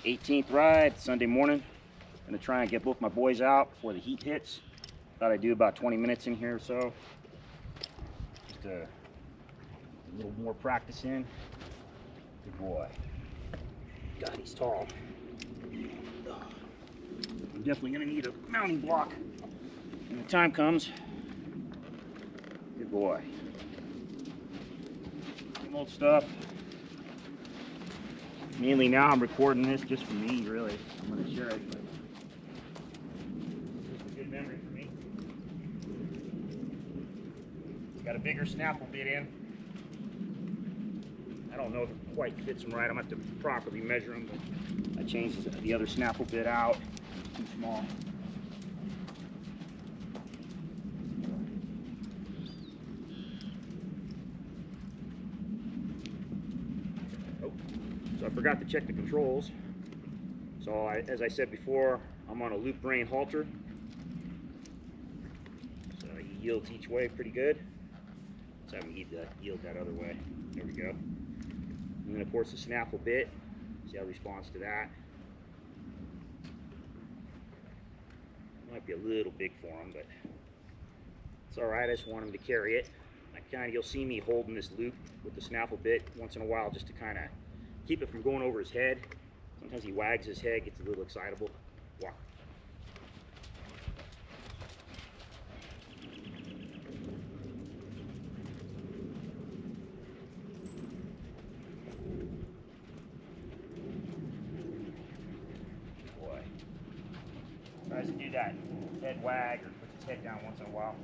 18th ride, Sunday morning. Gonna try and get both my boys out before the heat hits. Thought I'd do about 20 minutes in here or so. Just a little more practice in. Good boy. God, he's tall. I'm definitely gonna need a mounting block when the time comes. Good boy. Same old stuff. Mainly now I'm recording this just for me, really. I'm gonna share it, but it's a good memory for me. Got a bigger snaffle bit in. I don't know if it quite fits them right. I'm gonna have to properly measure them, but I changed the other snaffle bit out. It's too small. Oh, so I forgot to check the controls. So as I said before, I'm on a loop rein halter. So he yields each way pretty good. So I need to yield that other way. There we go. And then of course the snaffle bit. See how it responds to that. Might be a little big for him, but it's all right. I just want him to carry it. You'll see me holding this loop with the snaffle bit once in a while, just to kind of keep it from going over his head. Sometimes he wags his head, gets a little excitable. Walk. Boy. Tries to do that head wag or puts his head down once in a while.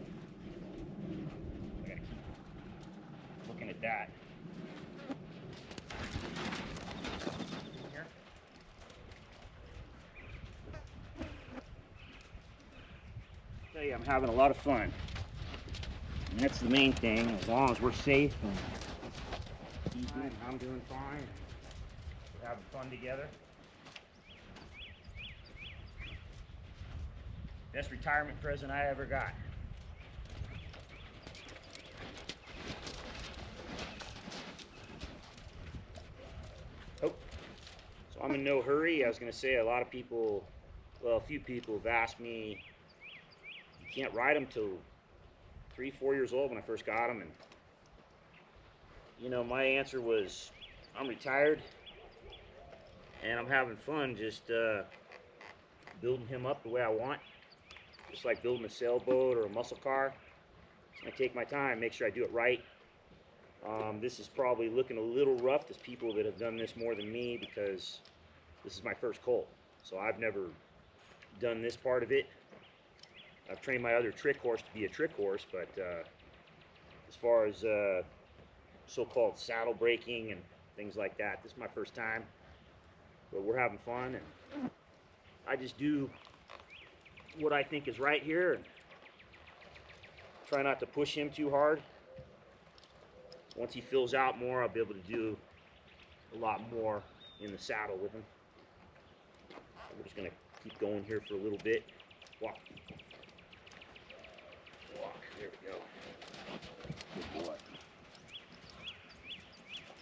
I gotta keep looking at that. Here. I tell you, I'm having a lot of fun. And that's the main thing, as long as we're safe and he's doing, I'm doing fine. We're having fun together. Best retirement present I ever got. Oh, so I'm in no hurry. I was going to say a lot of people, well, a few people have asked me, you can't ride them till 3-4 years old when I first got them. And, you know, my answer was, I'm retired and I'm having fun just building him up the way I want. Just like building a sailboat or a muscle car. I take my time, make sure I do it right. This is probably looking a little rough. There's people that have done this more than me because this is my first colt. So I've never done this part of it. I've trained my other trick horse to be a trick horse, but as far as so-called saddle breaking and things like that, this is my first time. But we're having fun, and I just do what I think is right here and try not to push him too hard. Once he fills out more, I'll be able to do a lot more in the saddle with him. We're just going to keep going here for a little bit. Walk. Walk. There we go. Good boy.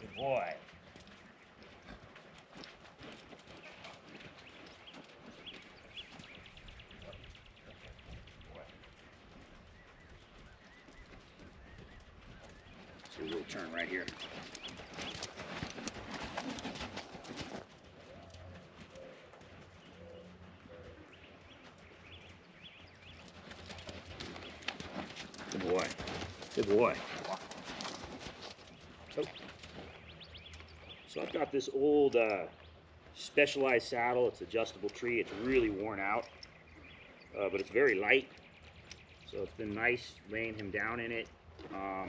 Good boy. So we'll turn right here. Good boy. Good boy. Oh. So I've got this old Specialized saddle. It's adjustable tree. It's really worn out, but it's very light. So it's been nice laying him down in it.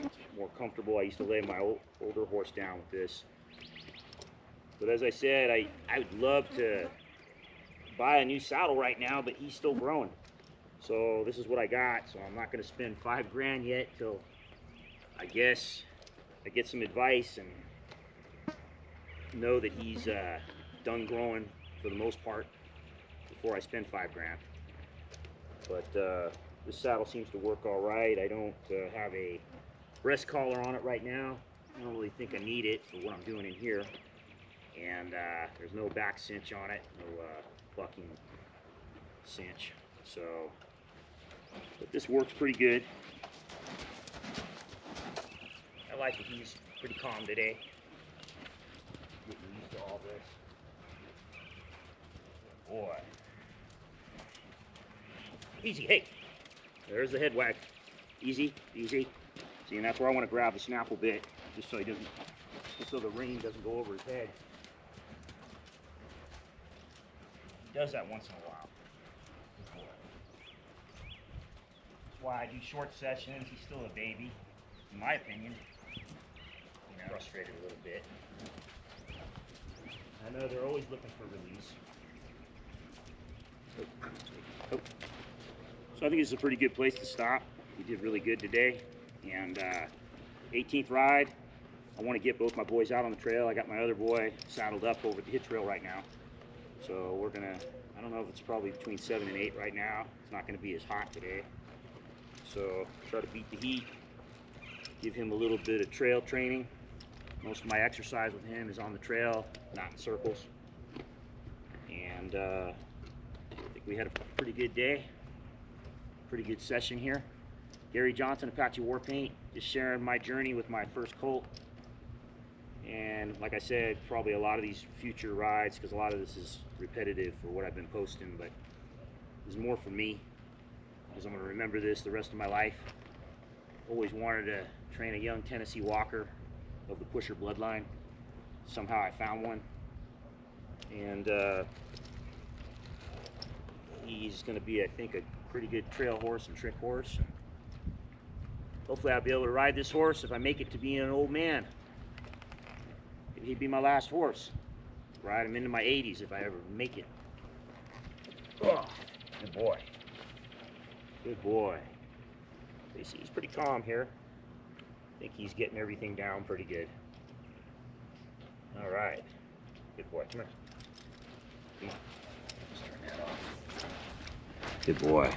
It's more comfortable. I used to lay my older horse down with this. But as I said, I would love to buy a new saddle right now, but he's still growing. So this is what I got. So I'm not going to spend $5 grand yet till I guess I get some advice and know that he's done growing for the most part before I spend $5 grand. But this saddle seems to work all right. I don't have a breast collar on it right now. I don't really think I need it for what I'm doing in here. and there's no back cinch on it, no bucking cinch. So, but this works pretty good. I like that he's pretty calm today. Getting used to all this. Boy. Easy, hey. There's the head wag. Easy, easy. See, and that's where I want to grab the snaffle bit, just so he doesn't, just so the rein doesn't go over his head. He does that once in a while. That's why I do short sessions. He's still a baby, in my opinion. You know, frustrated a little bit. I know they're always looking for release. Oh. So I think this is a pretty good place to stop. We did really good today. And 18th ride, I want to get both my boys out on the trail. I got my other boy saddled up over the hitch rail right now. So we're gonna, I don't know if it's probably between 7 and 8 right now. It's not gonna be as hot today. So try to beat the heat, give him a little bit of trail training. Most of my exercise with him is on the trail, not in circles. And I think we had a pretty good day, pretty good session here. Gary Johnson, Apache Warpaint, just sharing my journey with my first colt. And like I said, probably a lot of these future rides, because a lot of this is repetitive for what I've been posting, but there's more for me, because I'm going to remember this the rest of my life. Always wanted to train a young Tennessee Walker of the pusher bloodline. Somehow I found one. And he's going to be, I think, a pretty good trail horse and trick horse. Hopefully I'll be able to ride this horse if I make it to being an old man. He'd be my last horse. Ride him into my 80s if I ever make it. Oh, good boy. Good boy. You see, he's pretty calm here. I think he's getting everything down pretty good. All right. Good boy. Come here. Come on. Let's turn that off. Good boy.